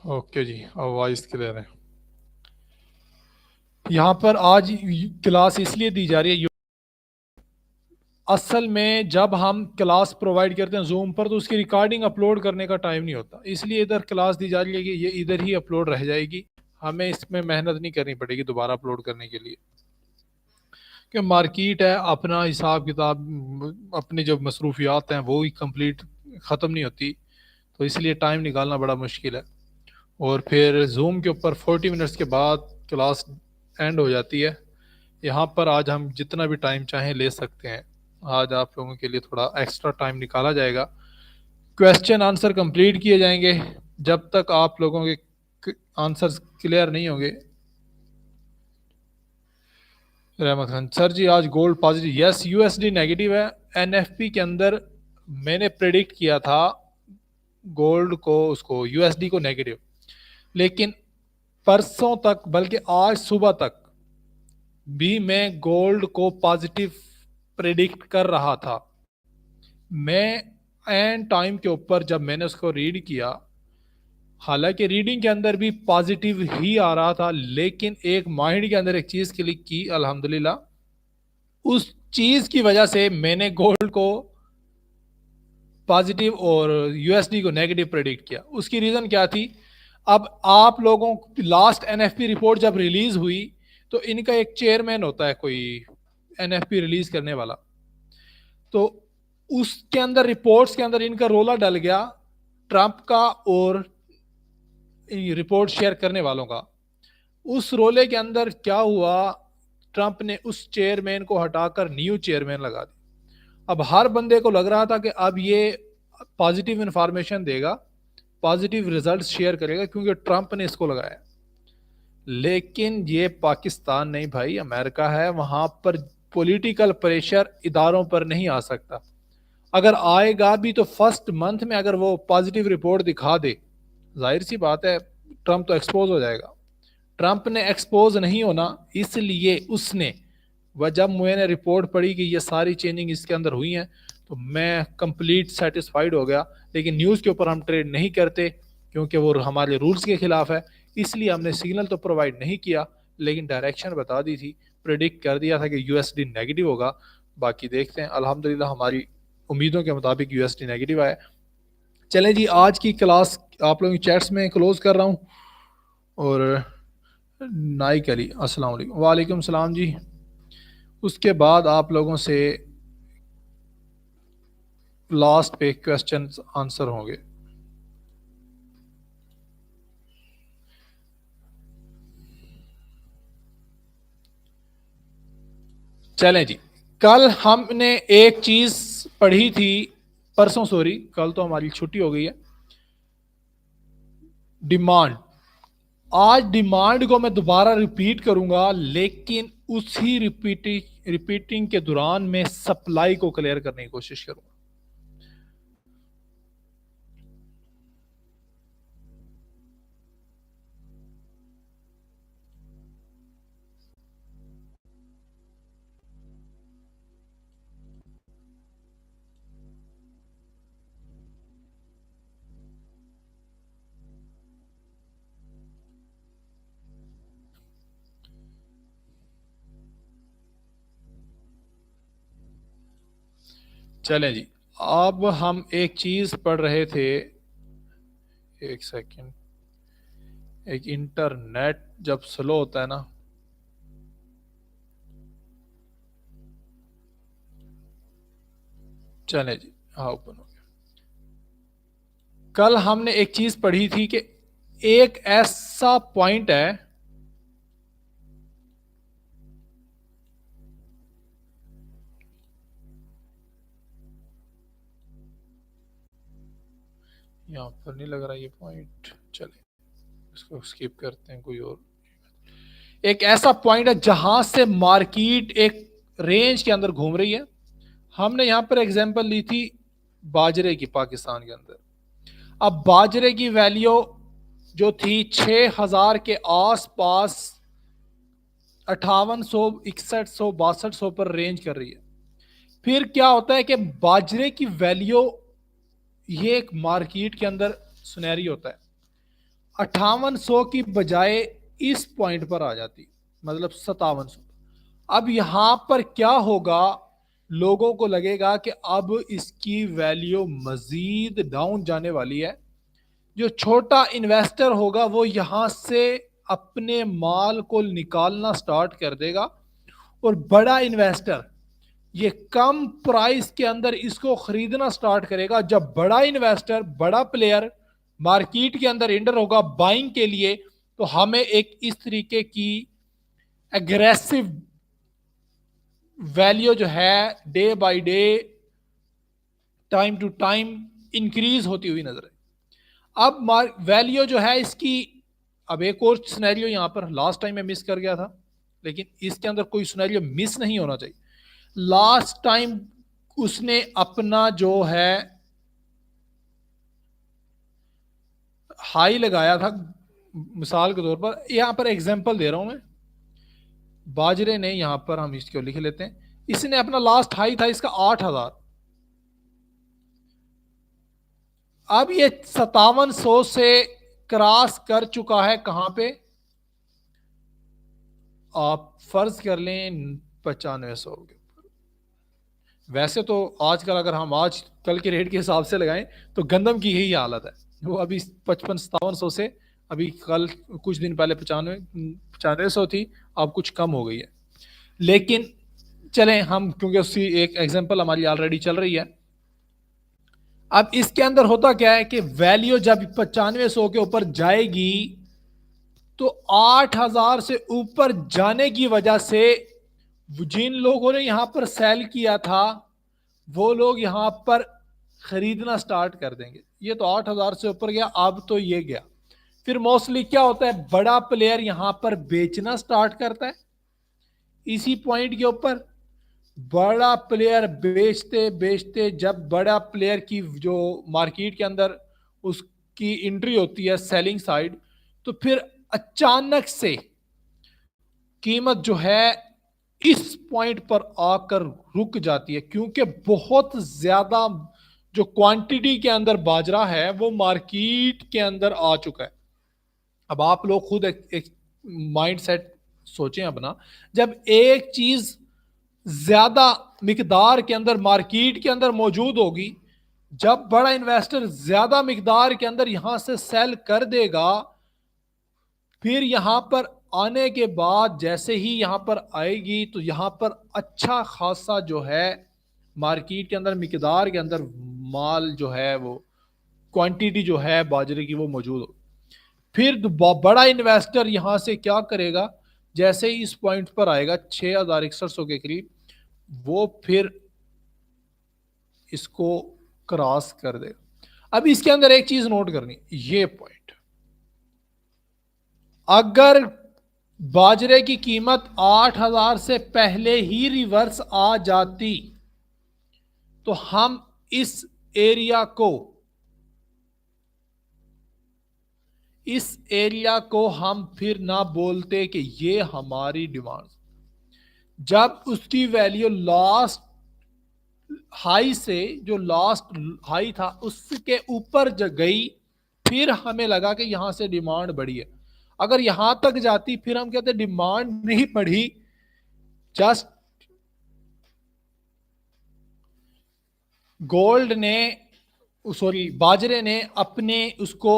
Okay जी, आवाज़ clear है। यहाँ पर आज क्लास इसलिए दी जा रही है, असल में जब हम क्लास प्रोवाइड करते हैं जूम पर तो उसकी रिकॉर्डिंग अपलोड करने का टाइम नहीं होता, इसलिए इधर क्लास दी जा रही है कि ये इधर ही अपलोड रह जाएगी। हमें इसमें मेहनत नहीं करनी पड़ेगी दोबारा अपलोड करने के लिए, कि मार्केट है, अपना हिसाब किताब, अपनी जो मसरूफियात हैं वो ही कंप्लीट ख़त्म नहीं होती, तो इसलिए टाइम निकालना बड़ा मुश्किल है। और फिर जूम के ऊपर 40 मिनट्स के बाद क्लास एंड हो जाती है। यहाँ पर आज हम जितना भी टाइम चाहें ले सकते हैं। आज आप लोगों के लिए थोड़ा एक्स्ट्रा टाइम निकाला जाएगा, क्वेश्चन आंसर कंप्लीट किए जाएंगे। जब तक आप लोगों के आंसर्स क्लियर नहीं होंगे। रहमत खान सर जी, आज gold positive, yes USD negative है। एनएफपी के अंदर मैंने प्रेडिक्ट किया था गोल्ड को, उसको यूएसडी को नेगेटिव, लेकिन परसों तक बल्कि आज सुबह तक भी मैं गोल्ड को पॉजिटिव प्रेडिक्ट कर रहा था। मैं एंड टाइम के ऊपर जब मैंने उसको रीड किया, हालांकि रीडिंग के अंदर भी पॉजिटिव ही आ रहा था, लेकिन एक माइंड के अंदर एक चीज क्लिक की अल्हम्दुलिल्लाह, उस चीज की वजह से मैंने गोल्ड को पॉजिटिव और यूएसडी को नेगेटिव प्रेडिक्ट किया। उसकी रीजन क्या थी? अब आप लोगों लास्ट एनएफपी रिपोर्ट जब रिलीज हुई तो इनका एक चेयरमैन होता है कोई एनएफपी रिलीज करने वाला, तो उसके अंदर रिपोर्ट्स के अंदर इनका रोला डल गया ट्रंप का और रिपोर्ट शेयर करने वालों का। उस रोले के अंदर क्या हुआ, ट्रंप ने उस चेयरमैन को हटाकर न्यू चेयरमैन लगा दिया। अब हर बंदे को लग रहा था कि अब ये पॉजिटिव इंफॉर्मेशन देगा, पॉजिटिव रिजल्ट शेयर करेगा क्योंकि ट्रंप ने इसको लगाया। लेकिन ये पाकिस्तान नहीं भाई, अमेरिका है, वहां पर पॉलिटिकल प्रेशर इदारों पर नहीं आ सकता। अगर आएगा भी तो फर्स्ट मंथ में अगर वो पॉजिटिव रिपोर्ट दिखा दे, जाहिर सी बात है ट्रंप तो एक्सपोज हो जाएगा। ट्रंप ने एक्सपोज नहीं होना, इसलिए उसने, वह जब मैंने रिपोर्ट पढ़ी कि ये सारी चेंजिंग इसके अंदर हुई हैं तो मैं कंप्लीट सेटिस्फाइड हो गया। लेकिन न्यूज़ के ऊपर हम ट्रेड नहीं करते क्योंकि वो हमारे रूल्स के खिलाफ है, इसलिए हमने सिग्नल तो प्रोवाइड नहीं किया, लेकिन डायरेक्शन बता दी थी, प्रिडिक्ट कर दिया था कि यूएसडी नेगेटिव होगा। बाकी देखते हैं, अल्हम्दुलिल्लाह हमारी उम्मीदों के मुताबिक यूएसडी नेगेटिव आया। चलें जी, आज की क्लास आप लोगों की चैट्स में क्लोज कर रहा हूँ। और नाइक अली अस्सलाम वालेकुम। वालेकुम सलाम जी। उसके बाद आप लोगों से लास्ट पे क्वेश्चन आंसर होंगे। चलें जी, कल हमने एक चीज पढ़ी थी, परसों सॉरी, कल तो हमारी छुट्टी हो गई है, डिमांड। आज डिमांड को मैं दोबारा रिपीट करूंगा, लेकिन उसी रिपीटिंग के दौरान मैं सप्लाई को क्लियर करने की कोशिश करूंगा। चलें जी, अब हम एक चीज पढ़ रहे थे, एक सेकंड, एक इंटरनेट जब स्लो होता है ना, चलें जी, हाँ ओपन हो गया। कल हमने एक चीज पढ़ी थी कि एक ऐसा पॉइंट है, यहाँ पर नहीं लग रहा ये पॉइंट, चले इसको स्किप करते हैं, कोई और। एक ऐसा पॉइंट है जहां से मार्केट एक रेंज के अंदर घूम रही है। हमने यहां पर एग्जांपल ली थी बाजरे की, पाकिस्तान के अंदर। अब बाजरे की वैल्यू जो थी 6000 के आसपास, 5800, 6100, 6200 पर रेंज कर रही है। फिर क्या होता है कि बाजरे की वैल्यू, ये एक मार्केट के अंदर सुनहरी होता है, 5800 की बजाय इस पॉइंट पर आ जाती, मतलब 5700। अब यहां पर क्या होगा, लोगों को लगेगा कि अब इसकी वैल्यू मजीद डाउन जाने वाली है। जो छोटा इन्वेस्टर होगा वो यहां से अपने माल को निकालना स्टार्ट कर देगा, और बड़ा इन्वेस्टर ये कम प्राइस के अंदर इसको खरीदना स्टार्ट करेगा। जब बड़ा इन्वेस्टर, बड़ा प्लेयर मार्केट के अंदर एंटर होगा बाइंग के लिए, तो हमें एक इस तरीके की एग्रेसिव वैल्यू जो है day by day, time to time increase होती हुई नजर है। अब वैल्यू जो है इसकी, अब एक और सिनेरियो यहां पर लास्ट टाइम में मिस कर गया था, लेकिन इसके अंदर कोई सिनेरियो मिस नहीं होना चाहिए। लास्ट टाइम उसने अपना जो है हाई लगाया था, मिसाल के तौर पर यहां पर एग्जांपल दे रहा हूं मैं, बाजरे ने, यहां पर हम इसको लिख लेते हैं, इसने अपना लास्ट हाई था इसका 8000। अब ये 5700 से क्रॉस कर चुका है कहां पे, आप फर्ज कर लें 9500 के ऊपर। वैसे तो आजकल अगर हम आज कल के रेट के हिसाब से लगाएं तो गंदम की यही हालत है, वो अभी 55-5700 से, अभी कल कुछ दिन पहले 95-9500 थी, अब कुछ कम हो गई है। लेकिन चलें हम, क्योंकि उसकी एक एग्जांपल हमारी ऑलरेडी चल रही है। अब इसके अंदर होता क्या है कि वैल्यू जब 9500 के ऊपर जाएगी तो 8000 से ऊपर जाने की वजह से जिन लोगों ने यहां पर सेल किया था वो लोग यहां पर खरीदना स्टार्ट कर देंगे। ये तो 8000 से ऊपर गया, अब तो ये गया। फिर मोस्टली क्या होता है, बड़ा प्लेयर यहां पर बेचना स्टार्ट करता है इसी पॉइंट के ऊपर। बड़ा प्लेयर बेचते बेचते, जब बड़ा प्लेयर की जो मार्केट के अंदर उसकी एंट्री होती है सेलिंग साइड, तो फिर अचानक से कीमत जो है इस पॉइंट पर आकर रुक जाती है, क्योंकि बहुत ज्यादा जो क्वांटिटी के अंदर बाजरा है वो मार्केट के अंदर आ चुका है। अब आप लोग खुद एक माइंड सेट सोचें अपना, जब एक चीज ज्यादा मिकदार के अंदर मार्केट के अंदर मौजूद होगी, जब बड़ा इन्वेस्टर ज्यादा मिकदार के अंदर यहां से सेल कर देगा, फिर यहां पर आने के बाद जैसे ही यहां पर आएगी तो यहां पर अच्छा खासा जो है मार्केट के अंदर मिकदार के अंदर माल जो है वो क्वांटिटी जो है बाजरे की वो मौजूद हो। फिर बड़ा इन्वेस्टर यहां से क्या करेगा, जैसे ही इस पॉइंट पर आएगा 6100 के करीब, वो फिर इसको क्रॉस कर देगा। अब इसके अंदर एक चीज नोट करनी, ये पॉइंट, अगर बाजरे की कीमत 8000 से पहले ही रिवर्स आ जाती तो हम इस एरिया को हम फिर ना बोलते कि ये हमारी डिमांड। जब उसकी वैल्यू लास्ट हाई से, जो लास्ट हाई था उसके ऊपर गई, फिर हमें लगा कि यहां से डिमांड बढ़ी है। अगर यहां तक जाती फिर हम कहते डिमांड नहीं बढ़ी, जस्ट गोल्ड ने, सॉरी बाजरे ने अपने उसको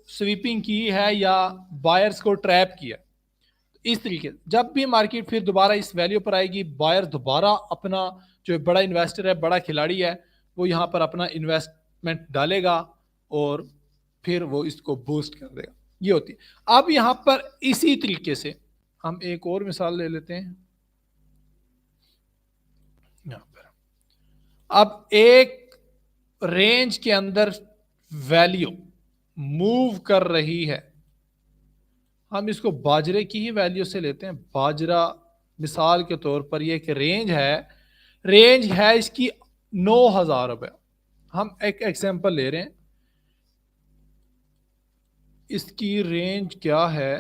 स्वीपिंग की है या बायर्स को ट्रैप किया। इस तरीके जब भी मार्केट फिर दोबारा इस वैल्यू पर आएगी, बायर दोबारा अपना, जो बड़ा इन्वेस्टर है, बड़ा खिलाड़ी है, वो यहां पर अपना इन्वेस्टमेंट डालेगा और फिर वो इसको बूस्ट कर देगा। ये होती है। अब यहां पर इसी तरीके से हम एक और मिसाल ले लेते हैं। यहां पर अब एक रेंज के अंदर वैल्यू मूव कर रही है, हम इसको बाजरे की ही वैल्यू से लेते हैं। बाजरा मिसाल के तौर पर ये एक रेंज है इसकी 9000 रुपये। हम एक एग्जांपल ले रहे हैं, इसकी रेंज क्या है,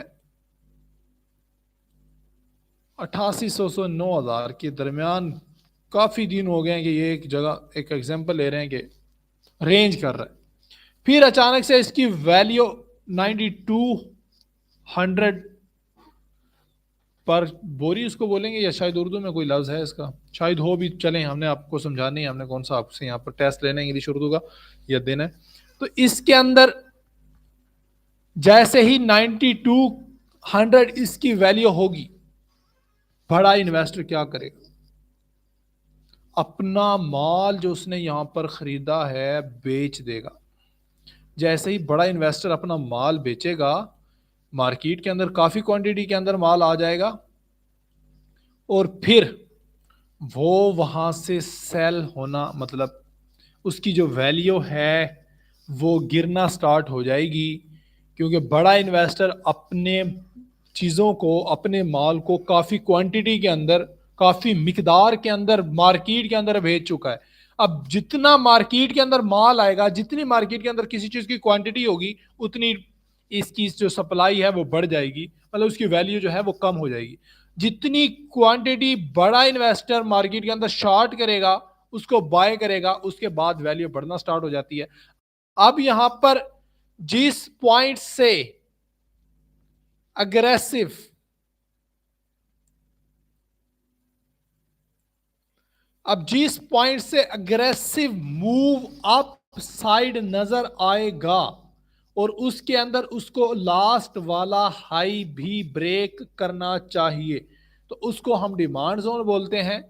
8800 से 9000 के दरमियान। काफी दिन हो गए हैं कि ये एक जगह एक एग्जांपल ले रहे हैं कि रेंज कर रहा है। फिर अचानक से इसकी वैल्यू 9200 पर बोरी उसको बोलेंगे, या शायद उर्दू में कोई लफ्ज़ है इसका, शायद हो भी, चलें हमने आपको समझाने, हमने कौन सा आपसे यहाँ पर टेस्ट लेना है इंग्लिश उर्दू का या देना है। तो इसके अंदर जैसे ही 9200 इसकी वैल्यू होगी, बड़ा इन्वेस्टर क्या करेगा, अपना माल जो उसने यहां पर खरीदा है बेच देगा। जैसे ही बड़ा इन्वेस्टर अपना माल बेचेगा, मार्केट के अंदर काफी क्वांटिटी के अंदर माल आ जाएगा और फिर वो वहां से सेल होना, मतलब उसकी जो वैल्यू है वो गिरना स्टार्ट हो जाएगी, क्योंकि बड़ा इन्वेस्टर अपने चीज़ों को, अपने माल को काफ़ी क्वांटिटी के अंदर, काफ़ी मिकदार के अंदर मार्केट के अंदर भेज चुका है। अब जितना मार्केट के अंदर माल आएगा, जितनी मार्केट के अंदर किसी चीज़ की क्वांटिटी होगी, उतनी इसकी जो सप्लाई है वो बढ़ जाएगी, मतलब उसकी वैल्यू जो है वो कम हो जाएगी। जितनी क्वांटिटी बड़ा इन्वेस्टर मार्केट के अंदर शॉर्ट करेगा, उसको बाय करेगा, उसके बाद वैल्यू बढ़ना स्टार्ट हो जाती है। अब यहां पर जिस पॉइंट से अग्रेसिव अब जिस पॉइंट से अग्रेसिव मूव अप साइड नजर आएगा और उसके अंदर उसको लास्ट वाला हाई भी ब्रेक करना चाहिए, तो उसको हम डिमांड जोन बोलते हैं।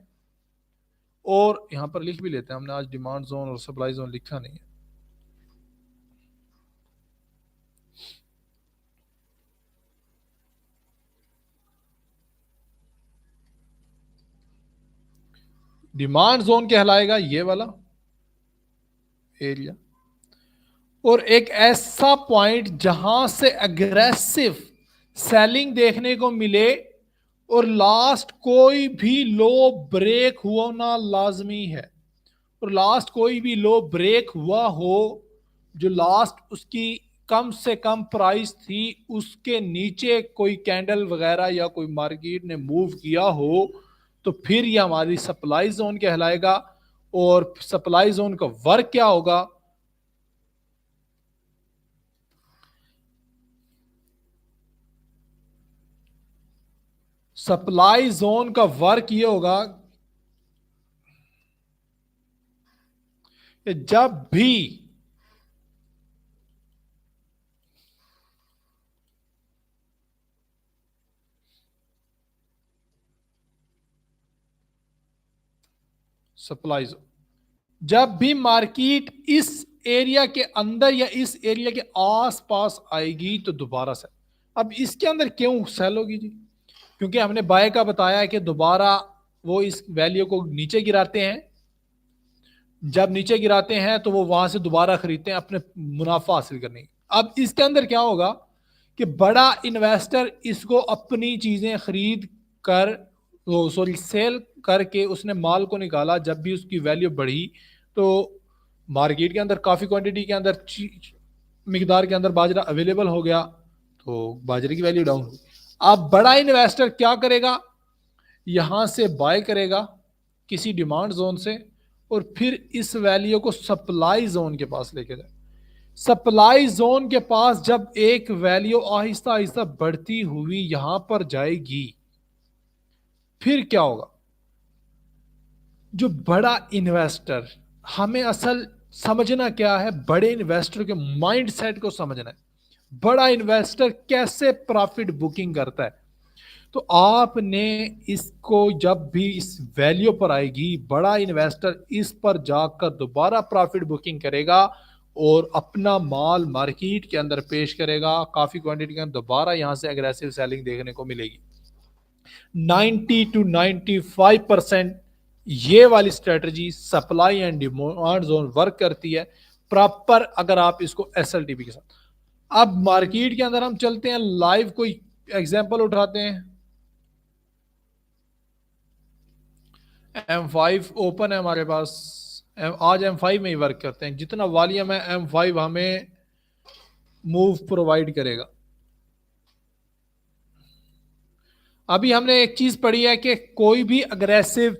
और यहां पर लिख भी लेते हैं, हमने आज डिमांड जोन और सप्लाई जोन लिखा नहीं है। डिमांड जोन कहलाएगा ये वाला एरिया, और एक ऐसा पॉइंट जहां से अग्रेसिव सेलिंग देखने को मिले और लास्ट कोई भी लो ब्रेक होना लाजमी है, और लास्ट कोई भी लो ब्रेक हुआ हो, जो लास्ट उसकी कम से कम प्राइस थी उसके नीचे कोई कैंडल वगैरह या कोई मार्केट ने मूव किया हो, तो फिर ये हमारी सप्लाई जोन कहलाएगा। और सप्लाई जोन का वर्क क्या होगा, सप्लाई जोन का वर्क ये होगा कि जब भी सप्लाई जोन, जब भी मार्केट इस एरिया के अंदर या इस एरिया के आसपास आएगी तो दोबारा सेल। अब इसके अंदर क्यों सेल होगी जी, क्योंकि हमने बाय का बताया कि दोबारा वो इस वैल्यू को नीचे गिराते हैं, जब नीचे गिराते हैं तो वो वहां से दोबारा खरीदते हैं अपने मुनाफा हासिल करने की। अब इसके अंदर क्या होगा कि बड़ा इन्वेस्टर इसको अपनी चीजें खरीद कर, सॉरी सेल करके उसने माल को निकाला, जब भी उसकी वैल्यू बढ़ी तो मार्केट के अंदर काफी क्वांटिटी के अंदर मिकदार के अंदर बाजरा अवेलेबल हो गया, तो बाजरे की वैल्यू डाउन हुई। अब बड़ा इन्वेस्टर क्या करेगा, यहां से बाय करेगा किसी डिमांड जोन से, और फिर इस वैल्यू को सप्लाई जोन के पास लेके जाए। सप्लाई जोन के पास जब एक वैल्यू आहिस्ता आहिस्ता बढ़ती हुई यहां पर जाएगी, फिर क्या होगा, जो बड़ा इन्वेस्टर, हमें असल समझना क्या है, बड़े इन्वेस्टर के माइंड सेट को समझना है। बड़ा इन्वेस्टर कैसे प्रॉफिट बुकिंग करता है, तो आपने इसको जब भी इस वैल्यू पर आएगी, बड़ा इन्वेस्टर इस पर जाकर दोबारा प्रॉफिट बुकिंग करेगा और अपना माल मार्केट के अंदर पेश करेगा, काफी क्वांटिटी के अंदर दोबारा यहां से एग्रेसिव सेलिंग देखने को मिलेगी। 90 to 95% ये वाली strategy supply and demand zone work करती है प्रॉपर, अगर आप इसको SLTP के साथ। अब मार्केट के अंदर हम चलते हैं, लाइव कोई एग्जांपल उठाते हैं। M5 ओपन है हमारे पास, आज M5 में ही वर्क करते हैं, जितना वॉल्यूम है M5 हमें मूव प्रोवाइड करेगा। अभी हमने एक चीज पढ़ी है कि कोई भी अग्रेसिव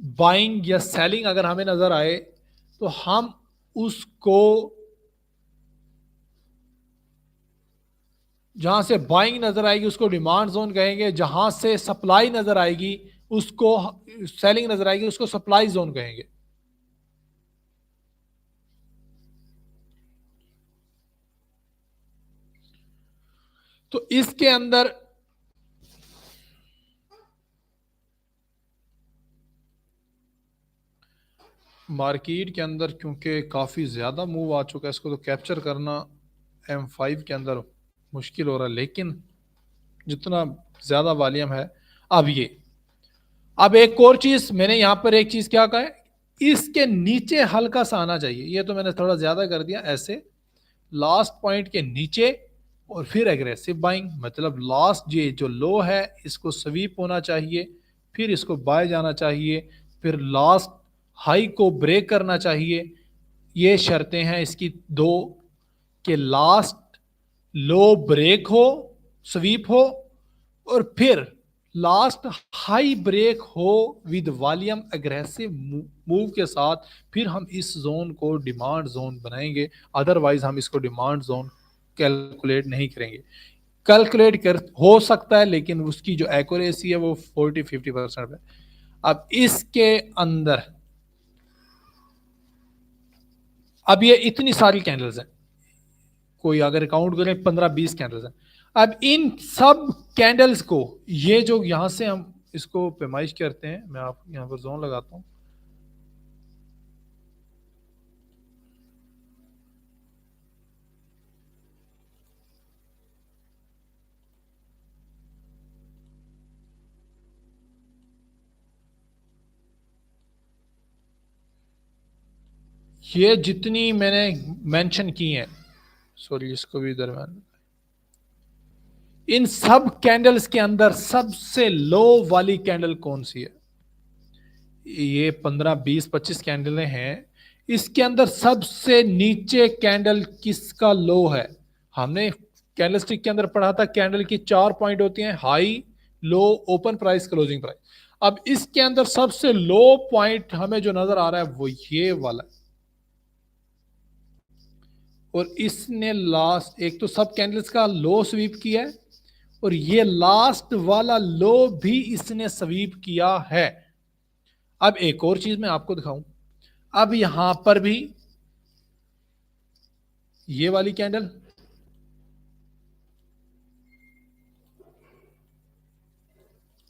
बाइंग या सेलिंग अगर हमें नजर आए तो हम उसको जहां से बाइंग नजर आएगी उसको डिमांड जोन कहेंगे, जहां से सप्लाई नजर आएगी उसको सेलिंग नजर आएगी उसको सप्लाई जोन कहेंगे। तो इसके अंदर मार्केट के अंदर क्योंकि काफ़ी ज़्यादा मूव आ चुका है, इसको तो कैप्चर करना M5 के अंदर मुश्किल हो रहा है, लेकिन जितना ज़्यादा वॉल्यूम है। अब एक और चीज़ मैंने यहाँ पर एक चीज़ क्या कहा है, इसके नीचे हल्का सा आना चाहिए। ये तो मैंने थोड़ा ज़्यादा कर दिया, ऐसे लास्ट पॉइंट के नीचे और फिर एग्रेसिव बाइंग, मतलब लास्ट ये जो लो है इसको स्वीप होना चाहिए, फिर इसको बाय जाना चाहिए, फिर लास्ट हाई को ब्रेक करना चाहिए। ये शर्तें हैं इसकी दो, कि लास्ट लो ब्रेक हो, स्वीप हो, और फिर लास्ट हाई ब्रेक हो विद वॉल्यूम एग्रेसिव मूव के साथ, फिर हम इस जोन को डिमांड जोन बनाएंगे। अदरवाइज हम इसको डिमांड जोन कैलकुलेट नहीं करेंगे। कैलकुलेट कर हो सकता है, लेकिन उसकी जो एक्यूरेसी है वो 40-50% है। अब इसके अंदर अब ये इतनी सारी कैंडल्स हैं, कोई अगर काउंट करें 15-20 कैंडल्स हैं। अब इन सब कैंडल्स को, ये जो यहां से हम इसको पैमाइश करते हैं, मैं आप यहां पर जोन लगाता हूं, ये जितनी मैंने मेंशन की हैं, सॉरी इसको भी दरम्यान, इन सब कैंडल्स के अंदर सबसे लो वाली कैंडल कौन सी है? ये 15-20-25 कैंडलें हैं, इसके अंदर सबसे नीचे कैंडल किसका लो है? हमने कैंडल स्टिक के अंदर पढ़ा था कैंडल की 4 पॉइंट होती हैं, हाई, लो, ओपन प्राइस, क्लोजिंग प्राइस। अब इसके अंदर सबसे लो पॉइंट हमें जो नजर आ रहा है वो ये वाला है। और इसने लास्ट, एक तो सब कैंडल्स का लो स्वीप किया है, और ये लास्ट वाला लो भी इसने स्वीप किया है। अब एक और चीज मैं आपको दिखाऊं, अब यहां पर भी ये वाली कैंडल,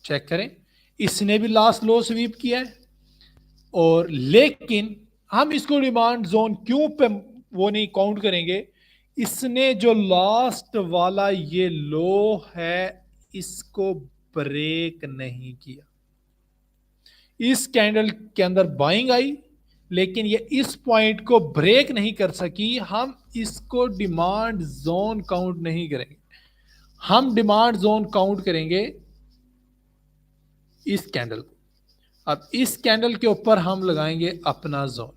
चेक करें, इसने भी लास्ट लो स्वीप किया है, और लेकिन हम इसको डिमांड जोन क्यों पे वो नहीं काउंट करेंगे, इसने जो लास्ट वाला ये लो है इसको ब्रेक नहीं किया। इस कैंडल के अंदर बाइंग आई, लेकिन ये इस पॉइंट को ब्रेक नहीं कर सकी, हम इसको डिमांड जोन काउंट नहीं करेंगे। हम डिमांड जोन काउंट करेंगे इस कैंडल को। अब इस कैंडल के ऊपर हम लगाएंगे अपना जोन।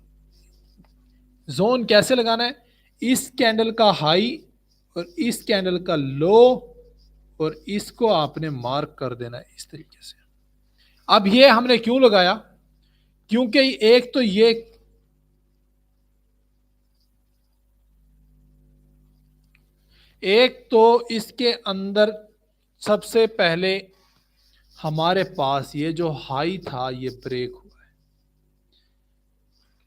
जोन कैसे लगाना है? इस कैंडल का हाई और इस कैंडल का लो, और इसको आपने मार्क कर देना है इस तरीके से। अब ये हमने क्यों लगाया? क्योंकि एक तो इसके अंदर सबसे पहले हमारे पास ये जो हाई था ये ब्रेक हुआ है,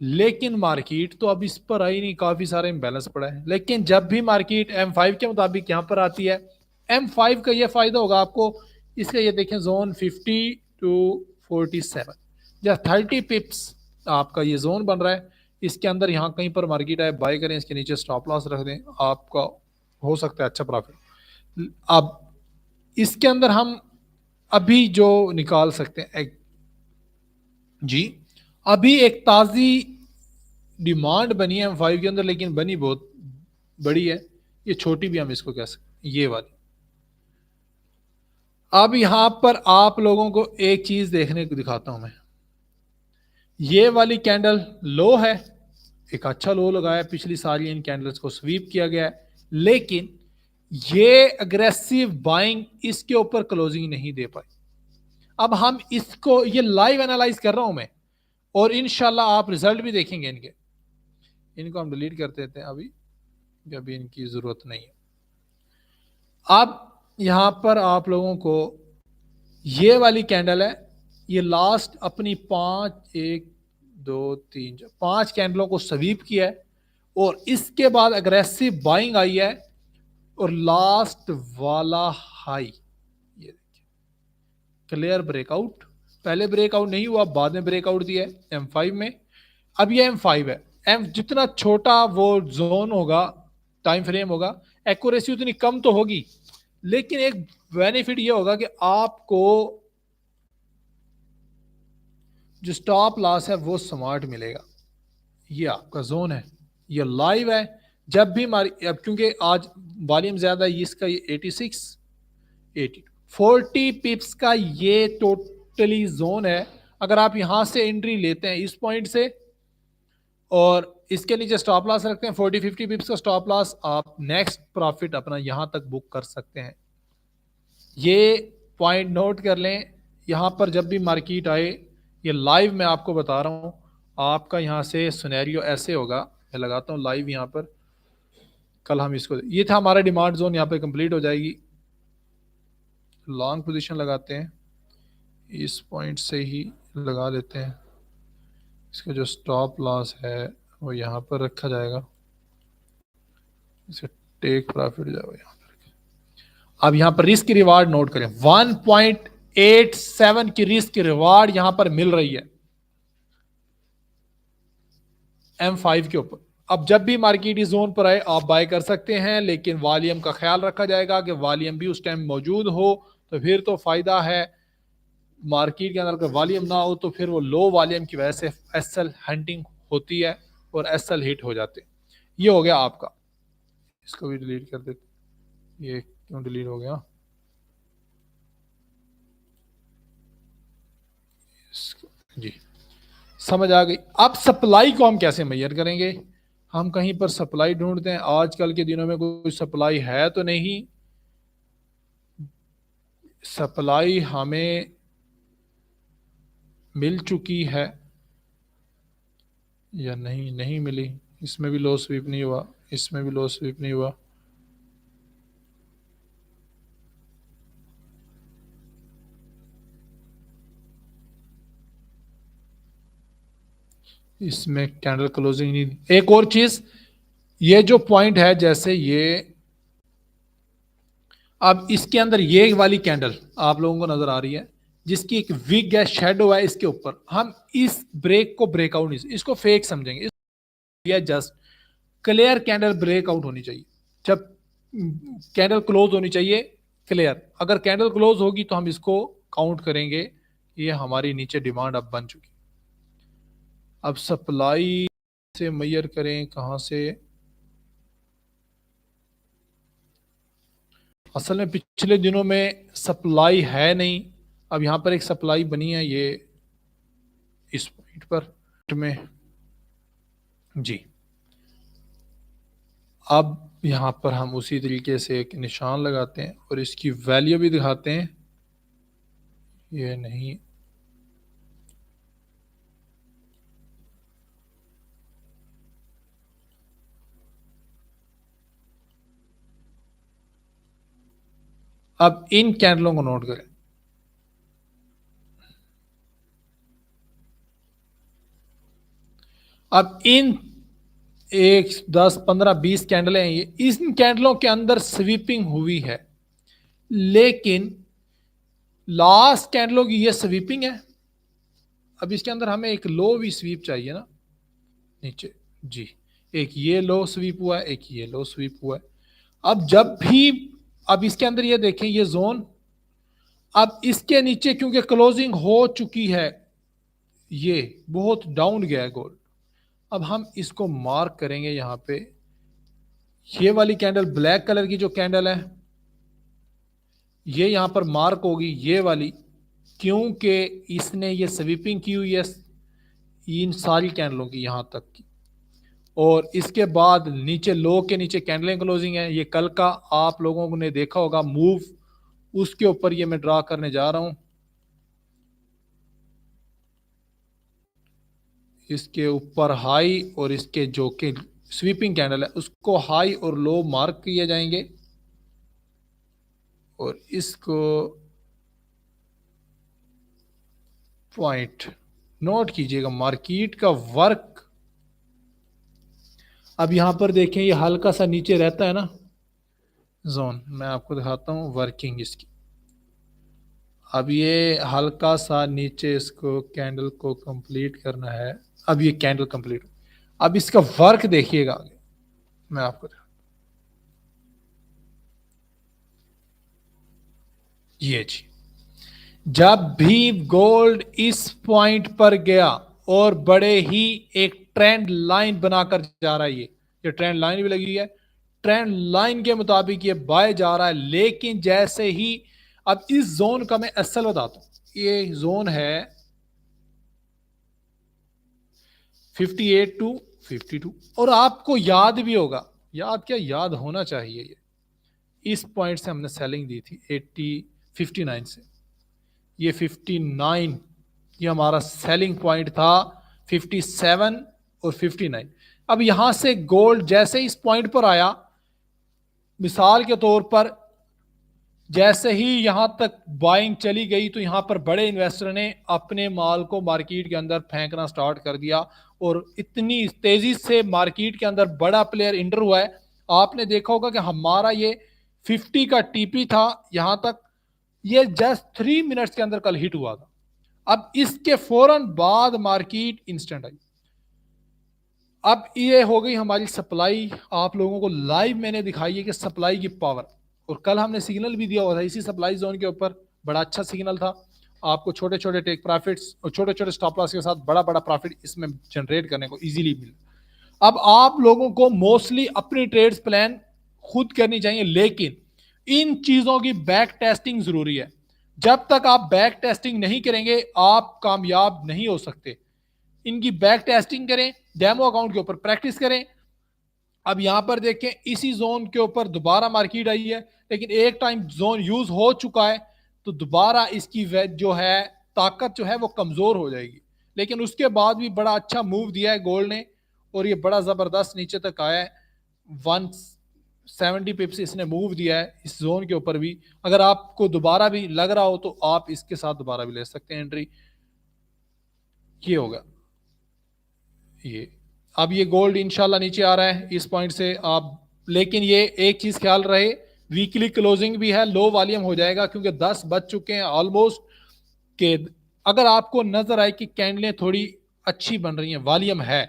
लेकिन मार्केट तो अब इस पर आई नहीं, काफी सारे इम्बैलेंस पड़ा है। लेकिन जब भी मार्केट M5 के मुताबिक यहां पर आती है, M5 का ये फायदा होगा आपको, इसका ये देखें जोन 50-47 या 30 पिप्स आपका ये जोन बन रहा है। इसके अंदर यहां कहीं पर मार्केट आए, बाय करें, इसके नीचे स्टॉप लॉस रख दें, आपका हो सकता है अच्छा प्रॉफिट। अब इसके अंदर हम अभी जो निकाल सकते हैं जी, अभी एक ताजी डिमांड बनी है M5 के अंदर, लेकिन बनी बहुत बड़ी है, ये छोटी भी हम इसको कह सकते हैं, ये वाली। अब यहां पर आप लोगों को एक चीज देखने को दिखाता हूं मैं, ये वाली कैंडल लो है, एक अच्छा लो लगाया, पिछली सारी इन कैंडल्स को स्वीप किया गया है, लेकिन ये अग्रेसिव बाइंग इसके ऊपर क्लोजिंग नहीं दे पाई। अब हम इसको, ये लाइव एनालाइज कर रहा हूं मैं, और इंशाल्लाह आप रिजल्ट भी देखेंगे इनके। इनको हम डिलीट कर देते हैं अभी, इनकी जरूरत नहीं है। अब यहां पर आप लोगों को ये वाली कैंडल है, ये लास्ट अपनी 5 कैंडलों को स्वीप किया है और इसके बाद अग्रेसिव बाइंग आई है और लास्ट वाला हाई ये देखिए क्लियर ब्रेकआउट। पहले ब्रेकआउट नहीं हुआ, बाद में ब्रेकआउट दिया है M5 में। अब ये M5 है, एम जितना छोटा वो जोन होगा, टाइम फ्रेम होगा, एक्यूरेसी उतनी कम तो होगी, लेकिन एक बेनिफिट ये होगा कि आपको जो स्टॉप लॉस है वो स्मार्ट मिलेगा। ये आपका जोन है, ये लाइव है। जब भी हमारी, अब क्योंकि आज वॉल्यूम ज्यादा है, इसका ये 86 80 40 पिप्स का ये टोटली जोन है। अगर आप यहां से एंट्री लेते हैं इस पॉइंट से और इसके नीचे स्टॉप लॉस रखते हैं 40-50 पिप्स का स्टॉप लॉस, आप नेक्स्ट प्रॉफिट अपना यहां तक बुक कर सकते हैं। ये पॉइंट नोट कर लें। यहां पर जब भी मार्केट आए, ये लाइव मैं आपको बता रहा हूं, आपका यहां से सिनेरियो ऐसे होगा। मैं लगाता हूं लाइव यहां पर, कल हम इसको, ये था हमारा डिमांड जोन, यहां पे कंप्लीट हो जाएगी। लॉन्ग पोजीशन लगाते हैं, इस पॉइंट से ही लगा लेते हैं। इसका जो स्टॉप लॉस है वो यहाँ पर रखा जाएगा, इसे टेक प्रॉफिट जाएगा यहाँ पर। अब यहाँ पर रिस्क रिवार्ड नोट करें, 1.87 की रिस्क रिवार्ड यहाँ पर मिल रही है M5 के ऊपर। अब जब भी मार्केट इस जोन पर आए आप बाय कर सकते हैं, लेकिन वॉल्यूम का ख्याल रखा जाएगा कि वॉल्यूम भी उस टाइम मौजूद हो, तो फिर तो फायदा है। मार्केट के अंदर अगर वॉल्यूम ना हो तो फिर वो लो वॉल्यूम की वजह से एसएल हंटिंग होती है और एसएल हिट हो जाते हैं। ये हो गया आपका, इसको भी डिलीट कर देते। ये क्यों डिलीट हो गया, जी समझ आ गई। अब सप्लाई को हम कैसे मेजर करेंगे? हम कहीं पर सप्लाई ढूंढते हैं, आजकल के दिनों में कोई सप्लाई है तो नहीं। सप्लाई हमें मिल चुकी है या नहीं? नहीं मिली। इसमें भी लो स्वीप नहीं हुआ, इसमें भी लो स्वीप नहीं हुआ। इसमें कैंडल क्लोजिंग नहीं। एक और चीज, ये जो पॉइंट है, जैसे ये, अब इसके अंदर ये वाली कैंडल आप लोगों को नजर आ रही है, जिसकी एक विग है, शेडो है इसके ऊपर, हम इस ब्रेक को ब्रेकआउट नहीं, इसको फेक समझेंगे। या जस्ट क्लियर कैंडल ब्रेकआउट होनी चाहिए, जब कैंडल क्लोज होनी चाहिए क्लियर। अगर कैंडल क्लोज होगी तो हम इसको काउंट करेंगे, ये हमारी नीचे डिमांड अब बन चुकी। अब सप्लाई से मेजर करें कहां से? असल में पिछले दिनों में सप्लाई है नहीं, अब यहां पर एक सप्लाई बनी है, ये इस पॉइंट पर में, जी। अब यहां पर हम उसी तरीके से एक निशान लगाते हैं और इसकी वैल्यू भी दिखाते हैं। ये नहीं, अब इन कैंडलों को नोट करें। अब इन 1 10 15 20 कैंडलें हैं, ये इन कैंडलों के अंदर स्वीपिंग हुई है, लेकिन लास्ट कैंडलों की ये स्वीपिंग है। अब इसके अंदर हमें एक लो भी स्वीप चाहिए ना नीचे, जी। एक ये लो स्वीप हुआ है, एक ये लो स्वीप हुआ है। अब जब भी, अब इसके अंदर ये देखें ये जोन, अब इसके नीचे क्योंकि क्लोजिंग हो चुकी है, ये बहुत डाउन गया है गोल्ड। अब हम इसको मार्क करेंगे यहां पे, ये वाली कैंडल ब्लैक कलर की जो कैंडल है, ये यहां पर मार्क होगी ये वाली, क्योंकि इसने ये स्वीपिंग की हुई है इन सारी कैंडलों की यहां तक की। और इसके बाद नीचे लो के नीचे कैंडलें क्लोजिंग है। ये कल का आप लोगों ने देखा होगा मूव, उसके ऊपर ये मैं ड्रा करने जा रहा हूं। इसके ऊपर हाई और इसके जो के स्वीपिंग कैंडल है उसको हाई और लो मार्क किए जाएंगे। और इसको पॉइंट नोट कीजिएगा, मार्केट का वर्क। अब यहां पर देखें ये हल्का सा नीचे रहता है ना जोन, मैं आपको दिखाता हूं वर्किंग इसकी। अब ये हल्का सा नीचे इसको कैंडल को कंप्लीट करना है। अब ये कैंडल कंप्लीट, अब इसका वर्क देखिएगा आगे मैं आपको ये जी, जब भी गोल्ड इस पॉइंट पर गया और बड़े ही एक ट्रेंड लाइन बनाकर जा रहा है, ये ट्रेंड लाइन भी लगी है, ट्रेंड लाइन के मुताबिक ये बाय जा रहा है। लेकिन जैसे ही अब इस जोन का मैं असल बताता हूं, ये जोन है 58 टू 52, और आपको याद भी होगा, याद क्या याद होना चाहिए, ये इस पॉइंट से हमने सेलिंग दी थी 59 से, ये 59 ये हमारा सेलिंग पॉइंट था, 57 और 59। अब यहां से गोल्ड जैसे इस पॉइंट पर आया, मिसाल के तौर पर जैसे ही यहां तक बाइंग चली गई तो यहां पर बड़े इन्वेस्टर ने अपने माल को मार्केट के अंदर फेंकना स्टार्ट कर दिया, और इतनी तेजी से मार्केट के अंदर बड़ा प्लेयर इंटर हुआ है। आपने देखा होगा कि हमारा ये 50 का टीपी था यहां तक, ये जस्ट 3 मिनट्स के अंदर कल हिट हुआ था। अब इसके फौरन बाद मार्केट इंस्टेंट आई। अब ये हो गई हमारी सप्लाई, आप लोगों को लाइव मैंने दिखाई है कि सप्लाई की पावर, और कल हमने सिग्नल भी दिया हुआ था इसी सप्लाई जोन के ऊपर, बड़ा अच्छा सिग्नल था आपको, छोटे छोटे टेक प्रॉफिट्स और छोटे छोटे स्टॉप लॉस के साथ बड़ा बड़ा प्रॉफिट इसमें जनरेट करने को इजीली मिला। अब आप लोगों को मोस्टली अपनी ट्रेड्स प्लान खुद करनी चाहिए, लेकिन इन चीजों की बैक टेस्टिंग जरूरी है। जब तक आप बैक टेस्टिंग नहीं करेंगे आप कामयाब नहीं हो सकते। इनकी बैक टेस्टिंग करें, डेमो अकाउंट के ऊपर प्रैक्टिस करें। अब यहां पर देखें इसी जोन के ऊपर दोबारा मार्केट आई है, लेकिन एक टाइम जोन यूज हो चुका है तो दोबारा इसकी जो है ताकत जो है वो कमजोर हो जाएगी। लेकिन उसके बाद भी बड़ा अच्छा मूव दिया है गोल्ड ने, और ये बड़ा जबरदस्त नीचे तक आया है, 170 पिप्स इसने मूव दिया है इस जोन के ऊपर भी। अगर आपको दोबारा भी लग रहा हो तो आप इसके साथ दोबारा भी ले सकते हैं एंट्री। ये होगा ये, अब ये गोल्ड इंशाल्लाह नीचे आ रहा है इस पॉइंट से आप, लेकिन ये एक चीज ख्याल रहे, वीकली क्लोजिंग भी है, लो वॉल्यूम हो जाएगा क्योंकि 10 बज चुके हैं ऑलमोस्ट के। अगर आपको नजर आए कि कैंडलें थोड़ी अच्छी बन रही हैं, वॉल्यूम है,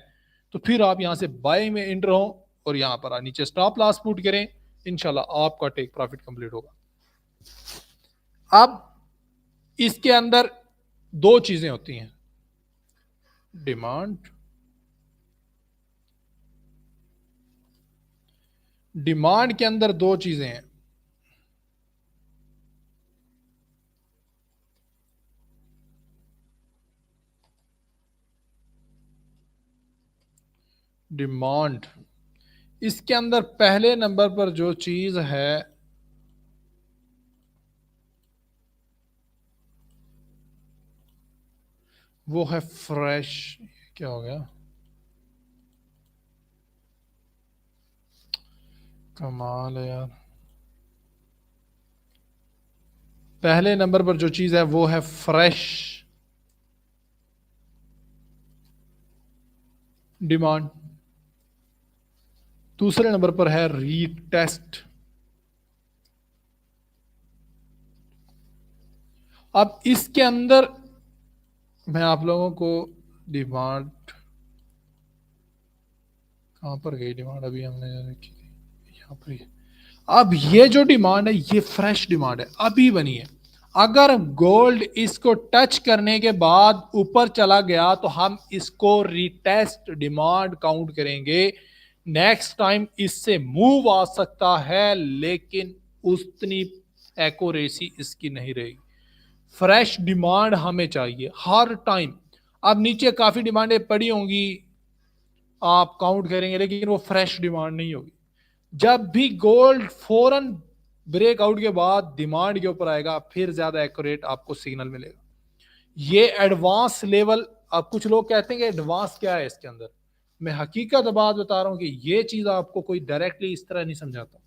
तो फिर आप यहां से बाय में इंटर हो और यहां पर नीचे स्टॉप लॉस पुट करें, इंशाल्लाह आपका टेक प्रॉफिट कंप्लीट होगा। अब इसके अंदर दो चीजें होती हैं, डिमांड, डिमांड के अंदर दो चीजें हैं, डिमांड। इसके अंदर पहले नंबर पर जो चीज है वो है फ्रेश। क्या हो गया, कमाल है यार। पहले नंबर पर जो चीज है वो है फ्रेश डिमांड, दूसरे नंबर पर है रीटेस्ट। अब इसके अंदर मैं आप लोगों को डिमांड, कहां पर गई डिमांड, अभी हमने रखी थी यहां पर ही। अब ये जो डिमांड है ये फ्रेश डिमांड है, अभी बनी है। अगर गोल्ड इसको टच करने के बाद ऊपर चला गया तो हम इसको रिटेस्ट डिमांड काउंट करेंगे। नेक्स्ट टाइम इससे मूव आ सकता है लेकिन उतनी एक्यूरेसी इसकी नहीं रहेगी। फ्रेश डिमांड हमें चाहिए हर टाइम। अब नीचे काफी डिमांडें पड़ी होंगी, आप काउंट करेंगे लेकिन वो फ्रेश डिमांड नहीं होगी। जब भी गोल्ड फौरन ब्रेकआउट के बाद डिमांड के ऊपर आएगा फिर ज्यादा एक्यूरेट आपको सिग्नल मिलेगा। ये एडवांस लेवल, अब कुछ लोग कहते हैं कि एडवांस क्या है इसके अंदर, मैं हकीकत बात बता रहा हूं कि ये चीज आपको कोई डायरेक्टली इस तरह नहीं समझाता।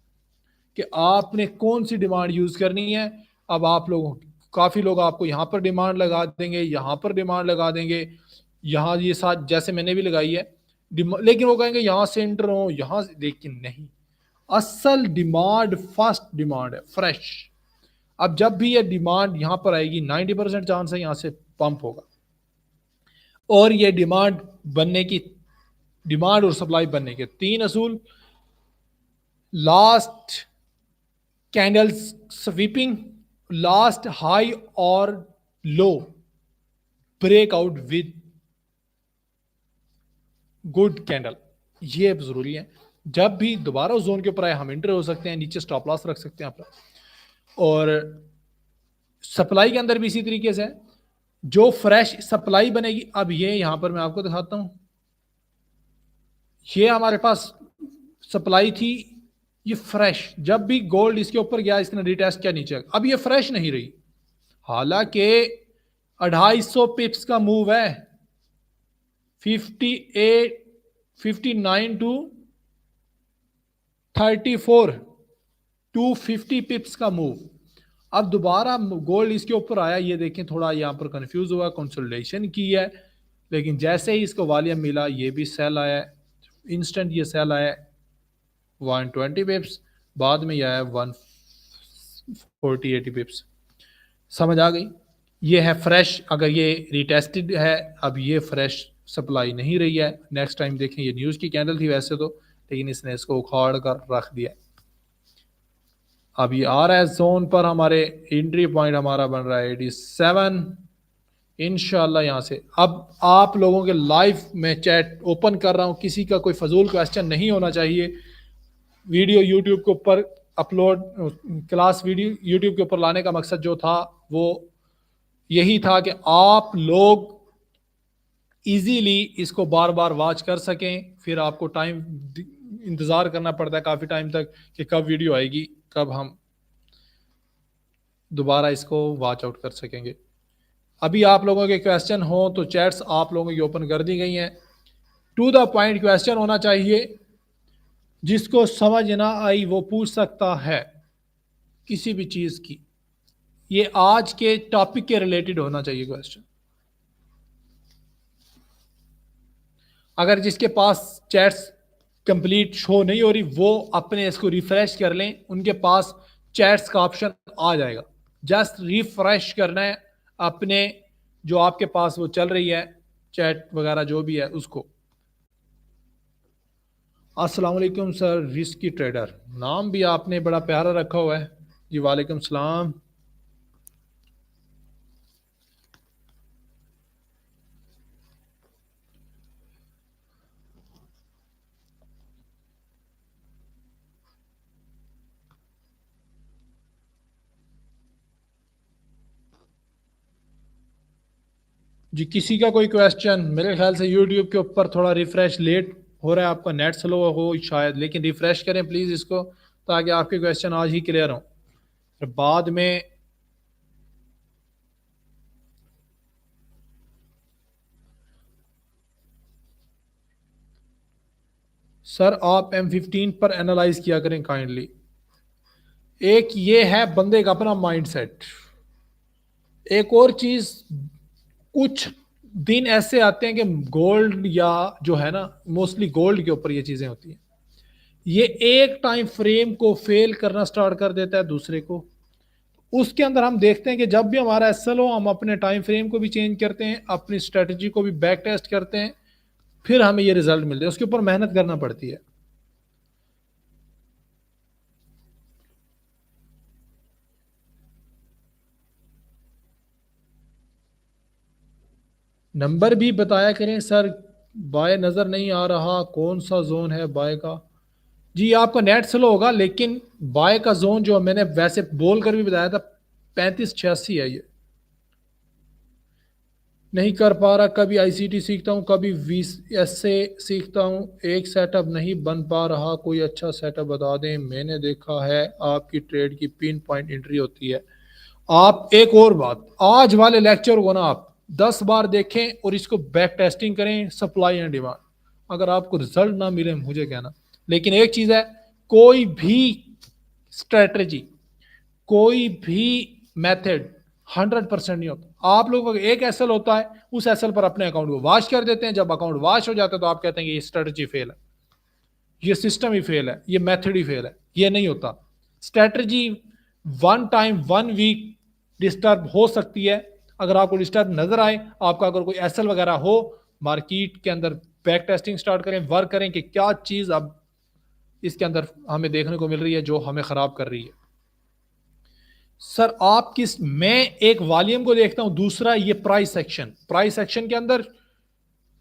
कि आपने कौन सी डिमांड यूज करनी है। अब आप लोगों काफी लोग आपको यहाँ पर डिमांड लगा देंगे, यहाँ पर डिमांड लगा देंगे, यहाँ ये साथ जैसे मैंने भी लगाई है, लेकिन वो कहेंगे यहाँ से एंटर हो, यहाँ से, लेकिन नहीं, असल डिमांड फर्स्ट डिमांड है फ्रेश। अब जब भी ये डिमांड यहां पर आएगी 90% चांस है यहां से पंप होगा, और ये डिमांड और सप्लाई बनने के 3 असूल: last candle sweeping, last high और लो ब्रेकआउट विद गुड कैंडल, ये जरूरी है। जब भी दोबारा उस जोन के ऊपर आए हम एंटर हो सकते हैं, नीचे स्टॉप लॉस रख सकते हैं अपना। और सप्लाई के अंदर भी इसी तरीके से है, जो फ्रेश सप्लाई बनेगी। अब ये यहां पर मैं आपको दिखाता हूं, ये हमारे पास सप्लाई थी, ये फ्रेश, जब भी गोल्ड इसके ऊपर गया इसने रिटेस्ट किया नीचे, अब ये फ्रेश नहीं रही, हालांकि 250 पिप्स का मूव है, 58 59 टू 34 250 पिप्स का मूव। अब दोबारा गोल्ड इसके ऊपर आया, ये देखें थोड़ा यहां पर कंफ्यूज हुआ, कंसोलिडेशन की है, लेकिन जैसे ही इसको वॉल्यूम मिला ये भी सेल आया, इंस्टेंट ये सेल आया 120 पिप्स, बाद में यह आया 140 80 पिप्स। समझ आ गई? ये है फ्रेश। अगर ये रिटेस्टेड है, अब ये फ्रेश सप्लाई नहीं रही है। नेक्स्ट टाइम देखें, ये न्यूज़ की कैंडल थी वैसे तो, लेकिन इसने इसको उखाड़ कर रख दिया। अब ये आ रहा है जोन पर, हमारे एंट्री पॉइंट हमारा बन रहा है 87 इंशाल्लाह। यहाँ से अब आप लोगों के लाइव में चैट ओपन कर रहा हूँ, किसी का कोई फजूल क्वेश्चन नहीं होना चाहिए। वीडियो यूट्यूब के ऊपर अपलोड, क्लास वीडियो यूट्यूब के ऊपर लाने का मकसद जो था वो यही था कि आप लोग इजीली इसको बार बार वॉच कर सकें। फिर आपको टाइम इंतज़ार करना पड़ता है काफ़ी टाइम तक कि कब वीडियो आएगी, कब हम दोबारा इसको वॉच आउट कर सकेंगे। अभी आप लोगों के क्वेश्चन हो तो चैट्स आप लोगों की ओपन कर दी गई हैं। टू द पॉइंट क्वेश्चन होना चाहिए, जिसको समझ ना आई वो पूछ सकता है किसी भी चीज़ की। ये आज के टॉपिक के रिलेटेड होना चाहिए क्वेश्चन। अगर जिसके पास चैट्स कंप्लीट शो नहीं हो रही, वो अपने इसको रिफ्रेश कर लें, उनके पास चैट्स का ऑप्शन आ जाएगा। जस्ट रिफ्रेश करना है अपने जो आपके पास वो चल रही है चैट वगैरह जो भी है उसको। अस्सलाम वालेकुम सर, रिस्की ट्रेडर, नाम भी आपने बड़ा प्यारा रखा हुआ है जी। वालेकुम सलाम। जी किसी का कोई क्वेश्चन? मेरे ख्याल से यूट्यूब के ऊपर थोड़ा रिफ्रेश लेट हो रहा है, आपका नेट स्लो हो शायद, लेकिन रिफ्रेश करें प्लीज़ इसको, ताकि आपके क्वेश्चन आज ही क्लियर हों। फिर बाद में सर आप M15 पर एनालाइज किया करें काइंडली। एक ये है बंदे का अपना माइंडसेट। एक और चीज, कुछ दिन ऐसे आते हैं कि गोल्ड या जो है ना, मोस्टली गोल्ड के ऊपर ये चीजें होती हैं, ये एक टाइम फ्रेम को फेल करना स्टार्ट कर देता है दूसरे को। उसके अंदर हम देखते हैं कि जब भी हमारा एसएल हो, हम अपने टाइम फ्रेम को भी चेंज करते हैं, अपनी स्ट्रेटजी को भी बैक टेस्ट करते हैं, फिर हमें ये रिजल्ट मिलते हैं। उसके ऊपर मेहनत करना पड़ती है। नंबर भी बताया करें सर, बाय नज़र नहीं आ रहा कौन सा जोन है बाय का। जी आपका नेट स्लो होगा, लेकिन बाय का जोन जो मैंने वैसे बोल कर भी बताया था 3586 है। ये नहीं कर पा रहा, कभी आईसीटी सीखता हूँ, कभी वीएसए सीखता हूँ, एक सेटअप नहीं बन पा रहा, कोई अच्छा सेटअप बता दें। मैंने देखा है आपकी ट्रेड की पिन पॉइंट एंट्री होती है। आप एक और बात, आज वाले लेक्चर को ना आप 10 बार देखें और इसको बैक टेस्टिंग करें, सप्लाई एंड डिमांड। अगर आपको रिजल्ट ना मिले मुझे कहना, लेकिन एक चीज़ है, कोई भी स्ट्रेटजी, कोई भी मेथड 100% नहीं होता। आप लोगों का एक एसएल होता है, उस एसएल पर अपने अकाउंट को वॉश कर देते हैं, जब अकाउंट वॉश हो जाता है तो आप कहते हैं कि ये स्ट्रेटजी फेल है, ये सिस्टम ही फेल है, ये मेथड ही फेल है। ये नहीं होता। Strategy one time one week disturb हो सकती है। अगर आपको डिस्टर्ब नजर आए, आपका अगर कोई एसएल वगैरह हो, मार्केट के अंदर बैक टेस्टिंग स्टार्ट करें, वर्क करें कि क्या चीज अब इसके अंदर हमें देखने को मिल रही है जो हमें खराब कर रही है। सर आप किस, मैं एक वॉल्यूम को देखता हूं, दूसरा ये प्राइस सेक्शन, प्राइस सेक्शन के अंदर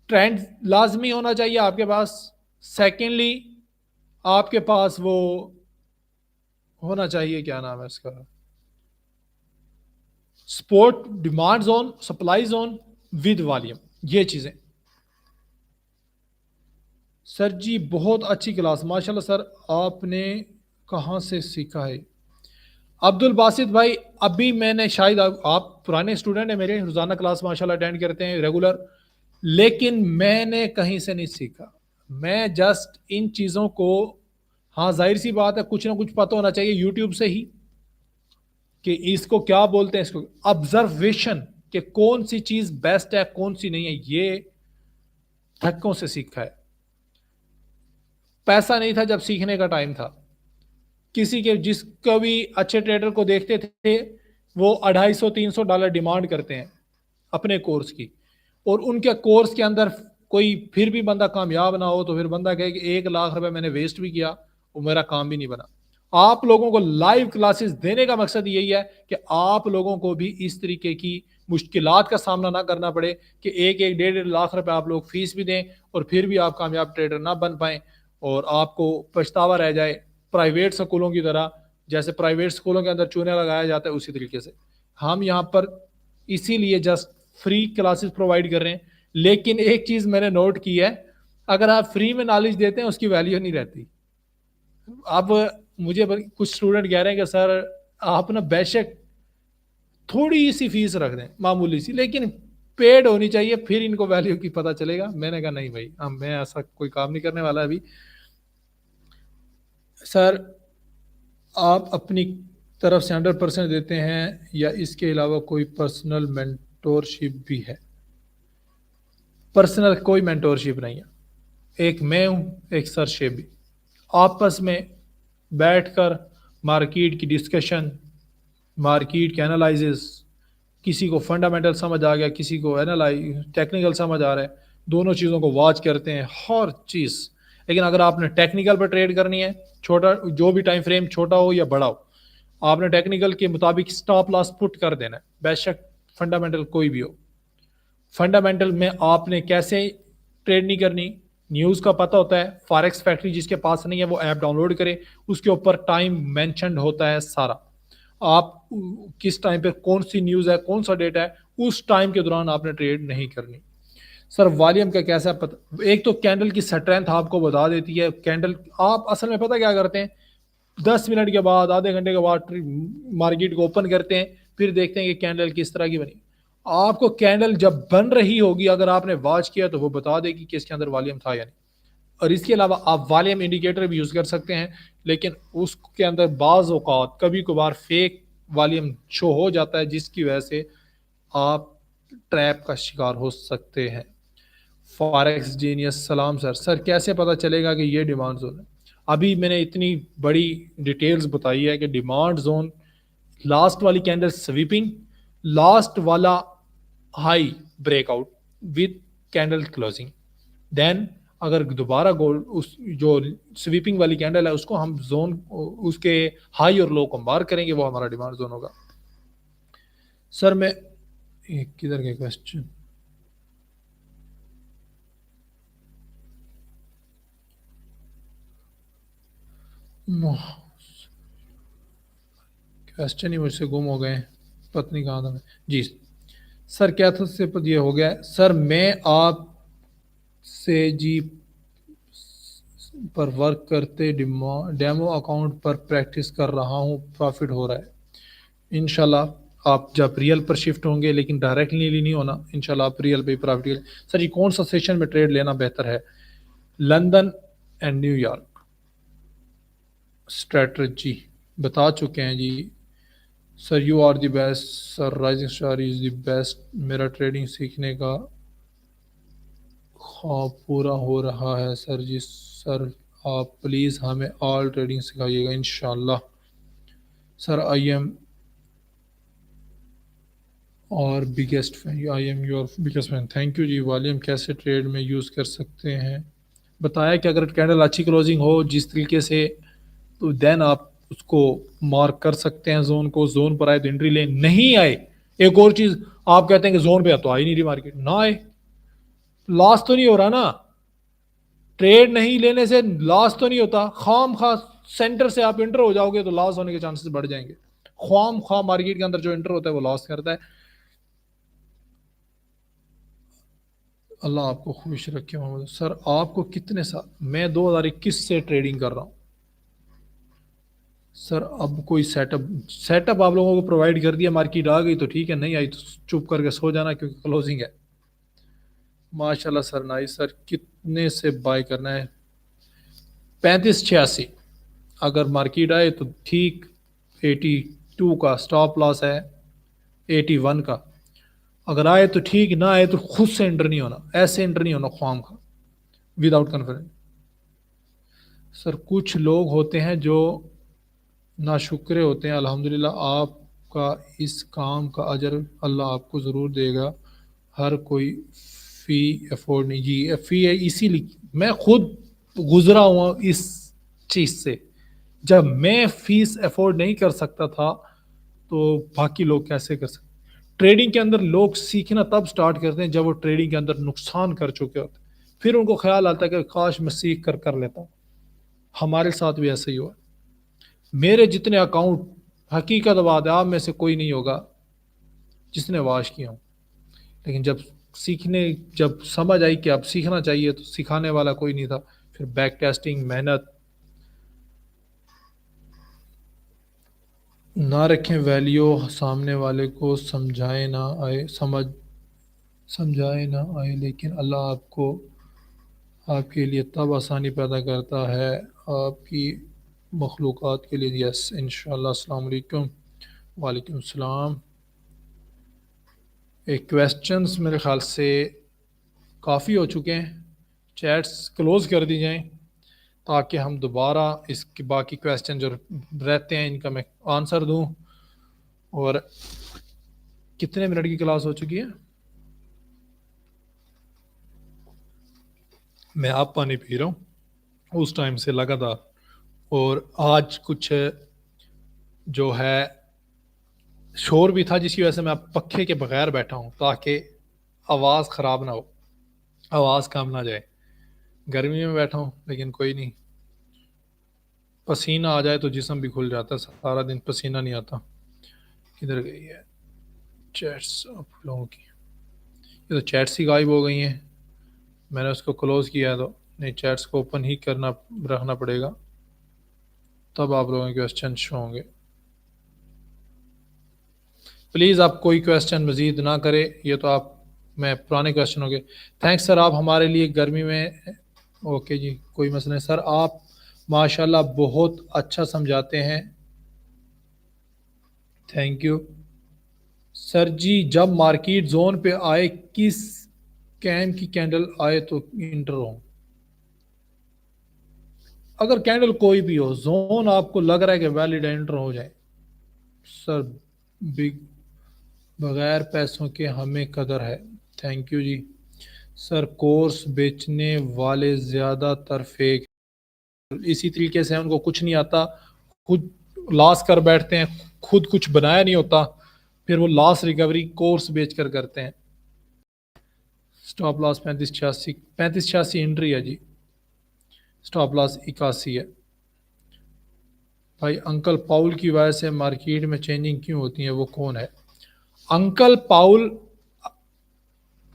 ट्रेंड लाजमी होना चाहिए आपके पास। सेकेंडली आपके पास वो होना चाहिए, क्या नाम है इसका, support, demand zone, supply zone with volume, ये चीजें। सर जी बहुत अच्छी क्लास माशाल्लाह सर, आपने कहाँ से सीखा है? अब्दुल बासित भाई, अभी मैंने शायद आप पुराने स्टूडेंट हैं मेरे, रोजाना क्लास माशाल्लाह अटेंड करते हैं रेगुलर, लेकिन मैंने कहीं से नहीं सीखा। मैं जस्ट इन चीज़ों को, हाँ जाहिर सी बात है कुछ ना कुछ पता होना चाहिए यूट्यूब से ही कि इसको क्या बोलते हैं, इसको ऑब्जर्वेशन कि कौन सी चीज़ बेस्ट है कौन सी नहीं है, ये धक्कों से सीखा है। पैसा नहीं था जब सीखने का टाइम था। किसी के, जिसको भी अच्छे ट्रेडर को देखते थे, वो $250-300 डिमांड करते हैं अपने कोर्स की, और उनके कोर्स के अंदर कोई फिर भी बंदा कामयाब ना हो तो फिर बंदा कहे कि 1 लाख रुपए मैंने वेस्ट भी किया और मेरा काम भी नहीं बना। आप लोगों को लाइव क्लासेस देने का मकसद यही है कि आप लोगों को भी इस तरीके की मुश्किलात का सामना ना करना पड़े कि 1-1, 1.5 लाख रुपए आप लोग फीस भी दें और फिर भी आप कामयाब ट्रेडर ना बन पाए और आपको पछतावा रह जाए। प्राइवेट स्कूलों की तरह, जैसे प्राइवेट स्कूलों के अंदर चूने लगाया जाता है, उसी तरीके से हम यहाँ पर इसीलिए जस्ट फ्री क्लासेस प्रोवाइड कर रहे हैं। लेकिन एक चीज मैंने नोट की है, अगर आप फ्री में नॉलेज देते हैं उसकी वैल्यू नहीं रहती। अब मुझे कुछ स्टूडेंट कह रहे हैं कि सर आप ना बेशक थोड़ी सी फीस रख दें, मामूली सी, लेकिन पेड होनी चाहिए, फिर इनको वैल्यू की पता चलेगा। मैंने कहा नहीं भाई, हम मैं ऐसा कोई काम नहीं करने वाला अभी। सर आप अपनी तरफ से 100% देते हैं या इसके अलावा कोई पर्सनल मेंटोरशिप भी है? पर्सनल कोई मेंटोरशिप नहीं है, एक मैं हूं, एक सर शेबी, आपस में बैठकर मार्केट की डिस्कशन, मार्केट के एनालिसिस, किसी को फंडामेंटल समझ आ गया, किसी को एनालाइज टेक्निकल समझ आ रहा है, दोनों चीज़ों को वॉच करते हैं हर चीज़। लेकिन अगर आपने टेक्निकल पर ट्रेड करनी है, छोटा जो भी टाइम फ्रेम छोटा हो या बड़ा हो, आपने टेक्निकल के मुताबिक स्टॉप लॉस पुट कर देना है, बेशक फंडामेंटल कोई भी हो। फंडामेंटल में आपने कैसे ट्रेड नहीं करनी, न्यूज़ का पता होता है। फॉरेक्स फैक्ट्री जिसके पास नहीं है वो ऐप डाउनलोड करे, उसके ऊपर टाइम मेंशन होता है सारा, आप किस टाइम पे कौन सी न्यूज़ है कौन सा डेटा है, उस टाइम के दौरान आपने ट्रेड नहीं करनी। सर वॉल्यूम का कैसा पता? एक तो कैंडल की स्ट्रेंथ आपको बता देती है। कैंडल आप असल में पता क्या करते हैं, 10 मिनट के बाद, आधे घंटे के बाद मार्केट को ओपन करते हैं, फिर देखते हैं कि कैंडल किस तरह की बनी। आपको कैंडल जब बन रही होगी, अगर आपने वॉच किया तो वो बता देगी कि इसके अंदर वॉल्यूम था या नहीं। और इसके अलावा आप वॉल्यूम इंडिकेटर भी यूज़ कर सकते हैं, लेकिन उसके अंदर बाज़ औक़ात कभी कभार फेक वॉल्यूम शो हो जाता है, जिसकी वजह से आप ट्रैप का शिकार हो सकते हैं। फॉरेक्स जीनियस सलाम सर, सर कैसे पता चलेगा कि ये डिमांड जोन है? अभी मैंने इतनी बड़ी डिटेल्स बताई है कि डिमांड जोन, लास्ट वाली कैंडल स्वीपिंग, लास्ट वाला high breakout with candle closing, then अगर दोबारा गोल्ड उस जो स्वीपिंग वाली कैंडल है उसको हम जोन, उसके हाई और लो को मार्क करेंगे, वो हमारा डिमांड जोन होगा। सर मैं किधर के क्वेश्चन, क्वेश्चन ही मुझसे गुम हो गए, पता नहीं कहाँ था मैं। जी सर क्या था से ये हो गया सर, मैं आप से जी पर वर्क करते डेमो अकाउंट पर प्रैक्टिस कर रहा हूँ, प्रॉफिट हो रहा है इंशाल्लाह। आप जब रियल पर शिफ्ट होंगे, लेकिन डायरेक्टली नहीं होना, इंशाल्लाह आप रियल पे प्रॉफिट। सर ये कौन सा सेशन में ट्रेड लेना बेहतर है, लंदन एंड न्यूयॉर्क? स्ट्रेटजी बता चुके हैं जी। Sir you are the best sir, rising star is the best. मेरा ट्रेडिंग सीखने का ख्वाब पूरा हो रहा है सर जी। सर आप प्लीज़ हमें ऑल ट्रेडिंग सिखाइएगा इंशाल्लाह। Sir I am our biggest fan, I am your biggest fan. Thank you जी। वॉल्यूम कैसे ट्रेड में यूज़ कर सकते हैं? बताया कि अगर कैंडल अच्छी क्लोजिंग हो जिस तरीके से, तो देन आप उसको मार्क कर सकते हैं जोन को। जोन पर आए तो एंट्री ले, नहीं आए, एक और चीज, आप कहते हैं कि जोन पे तो आ ही नहीं रही मार्केट, ना आए, लॉस तो नहीं हो रहा ना। ट्रेड नहीं लेने से लॉस तो नहीं होता। खाम खा सेंटर से आप इंटर हो जाओगे तो लॉस होने के चांसेस बढ़ जाएंगे। खाम खा मार्केट के अंदर जो इंटर होता है वो लॉस करता है। अल्लाह आपको खुश रखे मोहम्मद। सर आपको कितने साल? मैं 2021 से ट्रेडिंग कर रहा हूँ सर। अब कोई सेटअप आप लोगों को प्रोवाइड कर दिया, मार्केट आ गई तो ठीक है, नहीं आई तो चुप करके सो जाना क्योंकि क्लोजिंग है। माशाल्लाह सर, नाइस सर। कितने से बाय करना है? 35-86। अगर मार्केट आए तो ठीक, 82 का स्टॉप लॉस है, 81 का। अगर आए तो ठीक, ना आए तो खुद से एंटर नहीं होना, ऐसे एंटर नहीं होना ख्वाम का, विदाउट कॉन्फिडेंस। सर कुछ लोग होते हैं जो नाशुक्रे होते हैं। अल्हम्दुलिल्लाह आपका इस काम का अजर अल्लाह आपको ज़रूर देगा। हर कोई फ़ी अफोर्ड नहीं जी, फ़ी है इसीलिए मैं खुद गुजरा हुआ इस चीज़ से। जब मैं फीस अफोर्ड नहीं कर सकता था तो बाकी लोग कैसे कर सकते? ट्रेडिंग के अंदर लोग सीखना तब स्टार्ट करते हैं जब वो ट्रेडिंग के अंदर नुकसान कर चुके होते हैं, फिर उनको ख्याल आता है कि काश मैं सीख कर लेता हूँ। हमारे साथ भी ऐसा ही हुआ। मेरे जितने अकाउंट, हकीकत बात है, आप में से कोई नहीं होगा जिसने वाश किया हूँ, लेकिन जब समझ आई कि अब सीखना चाहिए तो सिखाने वाला कोई नहीं था। फिर बैक टेस्टिंग, मेहनत। ना रखें वैल्यू, सामने वाले को समझाए ना आए, लेकिन अल्लाह आपको आपके लिए तब आसानी पैदा करता है आपकी मखलूक़ात के लिए। यस इंशाअल्लाह। अस्सलाम वालेकुम। वालेकुम सलाम। एक क्वेश्चंस मेरे ख्याल से काफ़ी हो चुके हैं, चैट्स क्लोज़ कर दी जाएं ताकि हम दोबारा इसके बाकी क्वेश्चन जो रहते हैं इनका मैं आंसर दूं। और कितने मिनट की क्लास हो चुकी है? मैं आप पानी पी रहा हूँ उस टाइम से लगातार, और आज कुछ जो है शोर भी था जिसकी वजह से मैं अब पखे के बगैर बैठा हूँ ताकि आवाज़ ख़राब ना हो, आवाज़ कम ना जाए। गर्मी में बैठा हूँ लेकिन कोई नहीं, पसीना आ जाए तो जिस्म भी खुल जाता है, सारा दिन पसीना नहीं आता। किधर गई है चैट्स आप लोगों की? ये तो चैट्स ही गायब हो गई हैं। मैंने उसको क्लोज़ किया तो नहीं, चैट्स को ओपन ही रखना पड़ेगा, तब आप लोगों के क्वेश्चन शो होंगे। प्लीज़ आप कोई क्वेश्चन मज़ीद ना करें, ये तो आप मैं पुराने क्वेश्चन हो गए। थैंक्स सर, आप हमारे लिए गर्मी में, ओके जी कोई मसला नहीं सर, आप माशाल्लाह बहुत अच्छा समझाते हैं, थैंक यू सर जी। जब मार्केट जोन पे आए, किस कैम की कैंडल आए तो इंटर हो? अगर कैंडल कोई भी हो, जोन आपको लग रहा है कि वैलिड एंटर हो जाए सर, बिग बगैर पैसों के हमें कदर है, thank you ji. Sir course बेचने वाले ज़्यादातर फेक, इसी तरीके से उनको कुछ नहीं आता, खुद लॉस कर बैठते हैं, खुद कुछ बनाया नहीं होता, फिर वो लॉस रिकवरी कोर्स बेच कर करते हैं। स्टॉप लॉस 35-86, 35-86 एंट्री है जी, स्टॉप लॉस 81 है। भाई अंकल पाउल की वजह से मार्केट में चेंजिंग क्यों होती है, वो कौन है? अंकल पाउल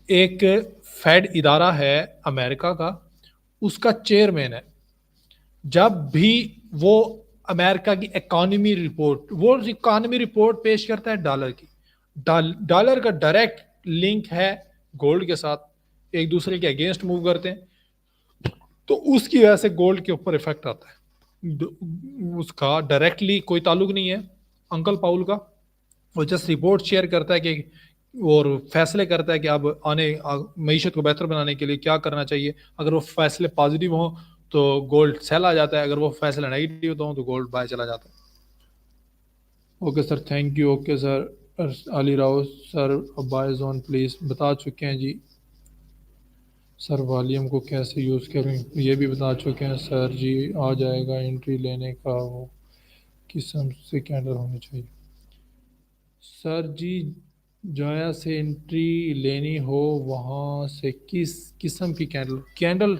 एक फेड इदारा है अमेरिका का, उसका चेयरमैन है। जब भी वो अमेरिका की इकोनॉमी रिपोर्ट पेश करता है डॉलर की, डॉलर का डायरेक्ट लिंक है गोल्ड के साथ, एक दूसरे के अगेंस्ट मूव करते हैं तो उसकी वजह से गोल्ड के ऊपर इफेक्ट आता है। उसका डायरेक्टली कोई ताल्लुक नहीं है अंकल पाउल का। वो जस्ट रिपोर्ट शेयर करता है कि और फैसले करता है कि अब मीशत को बेहतर बनाने के लिए क्या करना चाहिए। अगर वो फैसले पॉजिटिव हों तो गोल्ड सेल आ जाता है, अगर वो फैसला नेगेटिव हो तो गोल्ड बाय चला जाता है। Okay sir, thank you. Okay sir, Ali Rao sir, buy zone please बता चुके हैं जी। सर वॉल्यूम को कैसे यूज़ करें ये भी बता चुके हैं सर जी। आ जाएगा एंट्री लेने का वो किस्म से कैंडल होनी चाहिए सर जी। जोया से एंट्री लेनी हो वहाँ से किस किस्म की कैंडल, कैंडल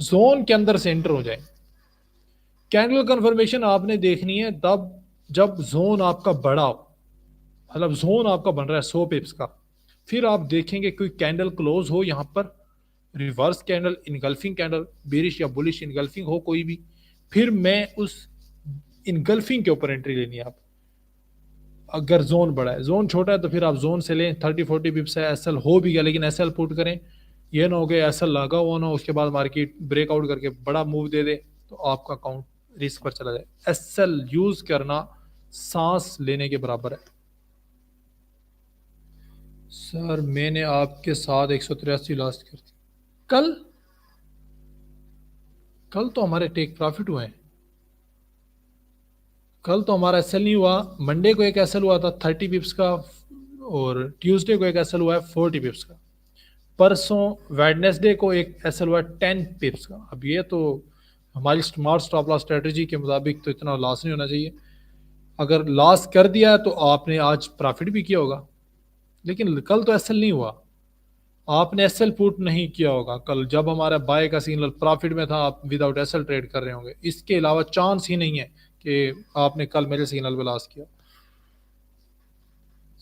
जोन के अंदर से एंटर हो जाए। कैंडल कंफर्मेशन आपने देखनी है तब जब जोन आपका बड़ा हो, मतलब जोन आपका बन रहा है 100 पिप्स का। फिर आप देखेंगे कोई कैंडल क्लोज हो यहाँ पर, reverse candle, engulfing candle, bearish या बुलिश इनगल्फिंग हो कोई भी, फिर मैं उस इनगल्फिंग के ऊपर एंट्री लेनी है आप। अगर जोन बड़ा है, जोन छोटा है तो फिर आप जोन से लें। 30-40 पिप्स है, एसएल हो भी गया लेकिन एसएल पुट करें। ये ना हो गया एसएल लगा हुआ ना उसके बाद मार्केट ब्रेकआउट करके बड़ा मूव दे दे तो आपका अकाउंट रिस्क पर चला जाए। एसएल यूज करना सांस लेने के बराबर है। सर मैंने आपके साथ 183 लास्ट कर दी कल। कल तो हमारे टेक प्रॉफिट हुए हैं। कल तो हमारा एसएल नहीं हुआ। मंडे को एक एसएल हुआ था 30 पिप्स का, और ट्यूसडे को एक एसएल हुआ है 40 पिप्स का। परसों वेडनेसडे को एक एसएल हुआ है 10 पिप्स का। अब ये तो हमारी स्मार्ट स्टॉप लॉस स्ट्रेटजी के मुताबिक तो इतना लॉस नहीं होना चाहिए। अगर लॉस कर दिया तो आपने आज प्रॉफिट भी किया होगा, लेकिन कल तो एसएल नहीं हुआ। आपने एसएल पुट नहीं किया होगा कल, जब हमारा बाय का सिग्नल प्रॉफिट में था आप विदाउट एसएल ट्रेड कर रहे होंगे। इसके अलावा चांस ही नहीं है कि आपने कल मेरे सिग्नल पे लॉस किया।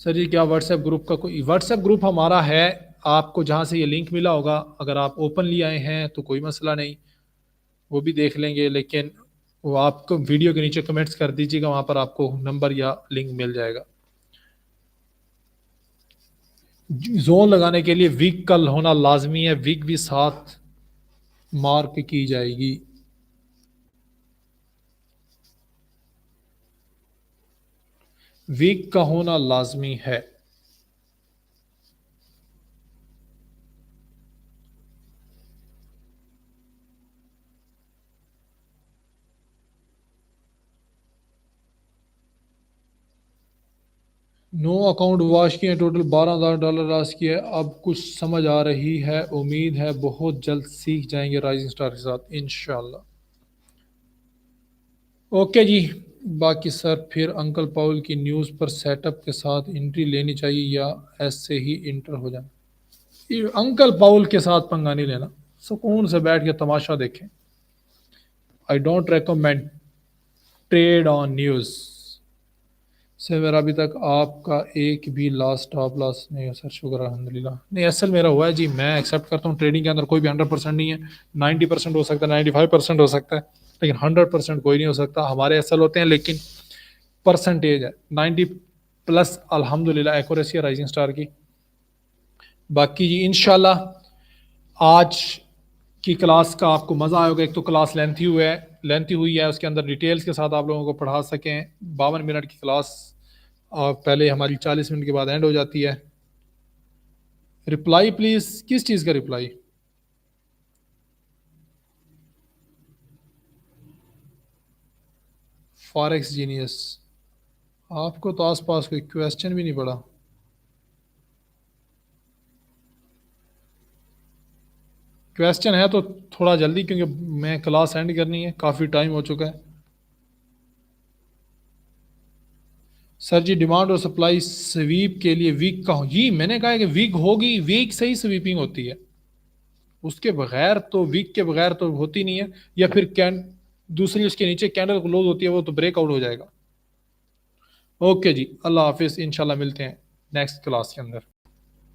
सर जी क्या व्हाट्सएप ग्रुप का कोई, व्हाट्सएप ग्रुप हमारा है, आपको जहाँ से ये लिंक मिला होगा अगर आप ओपनली आए हैं तो कोई मसला नहीं, वो भी देख लेंगे। लेकिन वो आपको वीडियो के नीचे कमेंट्स कर दीजिएगा, वहाँ पर आपको नंबर या लिंक मिल जाएगा। जोन लगाने के लिए वीक कल होना लाजमी है, वीक भी साथ मार्क की जाएगी। वीक का होना लाजमी है। नो अकाउंट वॉश किए, टोटल $12,000 लॉस किए। अब कुछ समझ आ रही है, उम्मीद है बहुत जल्द सीख जाएंगे राइजिंग स्टार के साथ इंशाल्लाह। ओके जी। बाकी सर फिर अंकल पाउल की न्यूज़ पर सेटअप के साथ एंट्री लेनी चाहिए या ऐसे ही इंटर हो जाना। ये अंकल पाउल के साथ पंगा नहीं लेना, सुकून से बैठ के तमाशा देखें। I don't recommend trade on news. Sir मेरा अभी तक आपका एक भी लास्ट स्टॉप लॉस नहीं है सर, शुक्र अल्हम्दुलिल्लाह। नहीं असल मेरा हुआ है जी, मैं एक्सेप्ट करता हूँ ट्रेडिंग के अंदर कोई भी 100% नहीं है। 90% हो सकता है, 95% हो सकता है, लेकिन 100% कोई नहीं हो सकता। हमारे असल होते हैं लेकिन परसेंटेज है 90+ अल्हम्दुलिल्लाह एक्यूरेसी है राइजिंग स्टार की। बाकी जी इंशाल्लाह आज की क्लास का आपको मज़ा आएगा। एक तो क्लास लेंथी हुई है, उसके अंदर डिटेल्स के साथ आप लोगों को पढ़ा सकें। 52 मिनट की क्लास और पहले हमारी 40 मिनट के बाद एंड हो जाती है। रिप्लाई प्लीज, किस चीज़ का रिप्लाई? Forex genius. आपको तो आसपास कोई क्वेश्चन भी नहीं पड़ा। क्वेश्चन है तो थोड़ा जल्दी, क्योंकि मैं क्लास एंड करनी है, काफ़ी टाइम हो चुका है। सर जी डिमांड और सप्लाई स्वीप के लिए वीक का हो जी, मैंने कहा है कि वीक होगी, वीक से ही स्वीपिंग होती है, उसके बगैर तो, वीक के बगैर तो होती नहीं है। या फिर कैन दूसरी उसके नीचे कैंडल क्लोज होती है वो तो ब्रेकआउट हो जाएगा। ओके जी, अल्लाह हाफिज़, इंशाल्लाह मिलते हैं नेक्स्ट क्लास के अंदर।